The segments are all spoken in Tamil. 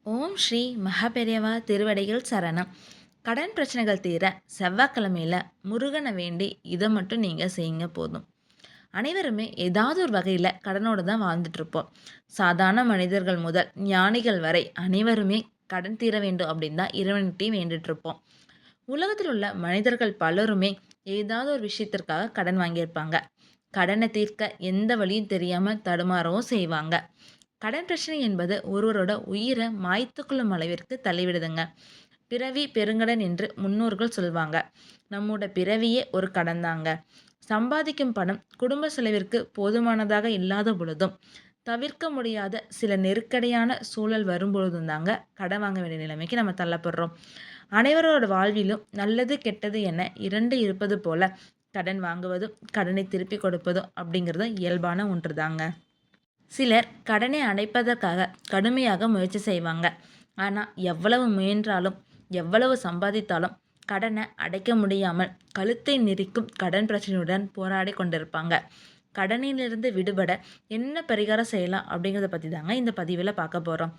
ஓம் ஸ்ரீ மகாபெரியவா திருவடிகள் சரணம். கடன் பிரச்சனைகள் தீர செவ்வாய்க்கிழமையில் முருகனை வேண்டி இதை மட்டும் நீங்கள் செய்யுங்க போதும். அனைவருமே ஏதாவது ஒரு வகையில் கடனோடு தான் வாழ்ந்துட்டுருப்போம். சாதாரண மனிதர்கள் முதல் ஞானிகள் வரை அனைவருமே கடன் தீர வேண்டும் அப்படின்னு தான் இறைவன்கிட்டையும் வேண்டிகிட்ருப்போம். உலகத்தில் உள்ள மனிதர்கள் பலருமே ஏதாவது ஒரு விஷயத்திற்காக கடன் வாங்கியிருப்பாங்க. கடனை தீர்க்க எந்த வழியும் தெரியாமல் தடுமாறவும் செய்வாங்க. கடன் பிரச்சனை என்பது ஒருவரோட உயிரை மாய்த்து கொள்ளும் அளவிற்கு தள்ளிவிடுதுங்க. பிறவி பெருங்கடன் என்று முன்னோர்கள் சொல்வாங்க. நம்மோட பிறவியே ஒரு கடன் தாங்க. சம்பாதிக்கும் பணம் குடும்ப செலவிற்கு போதுமானதாக இல்லாத பொழுதும், தவிர்க்க முடியாத சில நெருக்கடியான சூழல் வரும்பொழுதும் தாங்க கடன் வாங்க வேண்டிய நிலைமைக்கு நம்ம தள்ளப்படுறோம். அனைவரோட வாழ்விலும் நல்லது கெட்டது என இரண்டு இருப்பது போல கடன் வாங்குவதும் கடனை திருப்பி கொடுப்பதும் அப்படிங்கிறதும் இயல்பான ஒன்று தாங்க. சிலர் கடனை அடைப்பதற்காக கடுமையாக முயற்சி செய்வாங்க. ஆனால் எவ்வளவு முயன்றாலும் எவ்வளவு சம்பாதித்தாலும் கடனை அடைக்க முடியாமல் கழுத்தை நெரிக்கும் கடன் பிரச்சனையுடன் போராடி கொண்டிருப்பாங்க. கடனிலிருந்து விடுபட என்ன பரிகாரம் செய்யலாம் அப்படிங்கிறத பற்றி தாங்க இந்த பதிவில் பார்க்க போகிறோம்.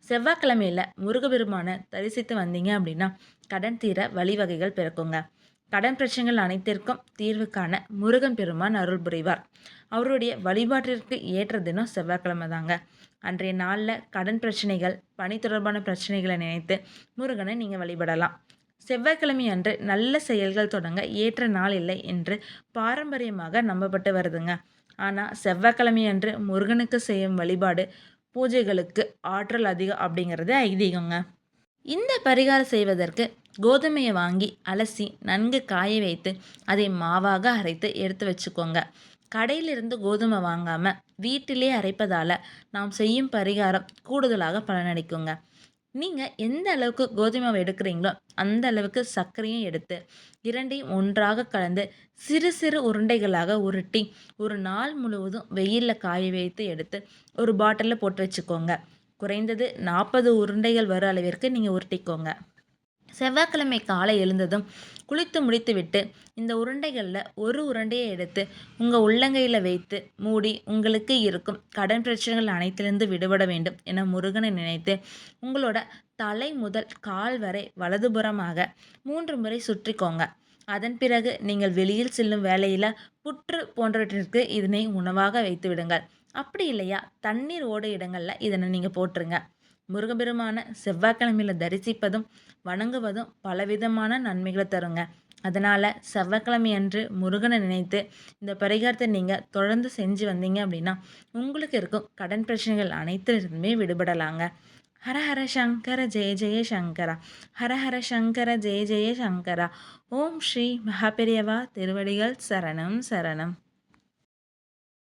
செவ்வாய்க்கிழமையில் முருகபெருமானை தரிசித்து வந்தீங்க அப்படின்னா கடன் தீர வழிவகைகள் பிறக்குங்க. கடன் பிரச்சனைகள் அனைத்திற்கும் தீர்வு காண முருகன் பெருமான் அருள் புரிவார். அவருடைய வழிபாட்டிற்கு ஏற்ற தினம் செவ்வாய்க்கிழமை தாங்க. அன்றைய நாளில் கடன் பிரச்சனைகள், பணி தொடர்பான பிரச்சனைகளை நினைத்து முருகனை நீங்கள் வழிபடலாம். செவ்வாய்க்கிழமை அன்று நல்ல செயல்கள் தொடங்க ஏற்ற நாள் இல்லை என்று பாரம்பரியமாக நம்பப்பட்டு வருதுங்க. ஆனால் செவ்வாய்க்கிழமை அன்று முருகனுக்கு செய்யும் வழிபாடு பூஜைகளுக்கு ஆற்றல் அதிகம் அப்படிங்கிறது ஐதீகங்க. இந்த பரிகாரம் செய்வதற்கு கோதுமையை வாங்கி அலசி நன்கு காய வைத்து அதை மாவாக அரைத்து எடுத்து வச்சுக்கோங்க. கடையிலிருந்து கோதுமை வாங்காமல் வீட்டிலே அரைப்பதால் நாம் செய்யும் பரிகாரம் கூடுதலாக பலனளிக்குங்க. நீங்கள் எந்த அளவுக்கு கோதுமை மாவு எடுக்கிறீங்களோ அந்த அளவுக்கு சர்க்கரையும் எடுத்து இரண்டையும் ஒன்றாக கலந்து சிறு சிறு உருண்டைகளாக உருட்டி ஒரு நாள் முழுவதும் வெயிலில் காய வைத்து எடுத்து ஒரு பாட்டிலில் போட்டு வச்சுக்கோங்க. குறைந்தது 40 உருண்டைகள் வர அளவிற்கு நீங்கள் உருட்டிக்கோங்க. செவ்வாய்க்கிழமை காலை எழுந்ததும் குளித்து முடித்துவிட்டு இந்த உருண்டைகளில் ஒரு உருண்டையை எடுத்து உங்கள் உள்ளங்கையில் வைத்து மூடி உங்களுக்கு இருக்கும் கடன் பிரச்சனைகள் அனைத்திலிருந்து விடுபட வேண்டும் என முருகனை நினைத்து உங்களோட தலை முதல் கால் வரை வலதுபுறமாக 3 முறை சுற்றிக்கோங்க. அதன் பிறகு நீங்கள் வெளியில் செல்லும் வேளையில் புற்று போன்றவற்றிற்கு இதனை உணவாக வைத்து விடுங்கள். அப்படி இல்லையா தண்ணீர் ஓட இடங்களில் இதனை நீங்கள் போட்டுருங்க. முருகபெருமான செவ்வாய்க்கிழமையில் தரிசிப்பதும் வணங்குவதும் பலவிதமான நன்மைகளை தருங்க. அதனால் செவ்வாய்க்கிழமை அன்று முருகனை நினைத்து இந்த பரிகாரத்தை நீங்கள் தொடர்ந்து செஞ்சு வந்தீங்க அப்படின்னா உங்களுக்கு இருக்கும் கடன் பிரச்சனைகள் அனைத்திலிருந்துமே விடுபடலாங்க. ஹரஹர சங்கர ஜெய ஜெய சங்கரா, ஹரஹர சங்கர ஜெய ஜெய சங்கரா. ஓம் ஸ்ரீ மகாபெரியவா திருவடிகள் சரணம் சரணம்.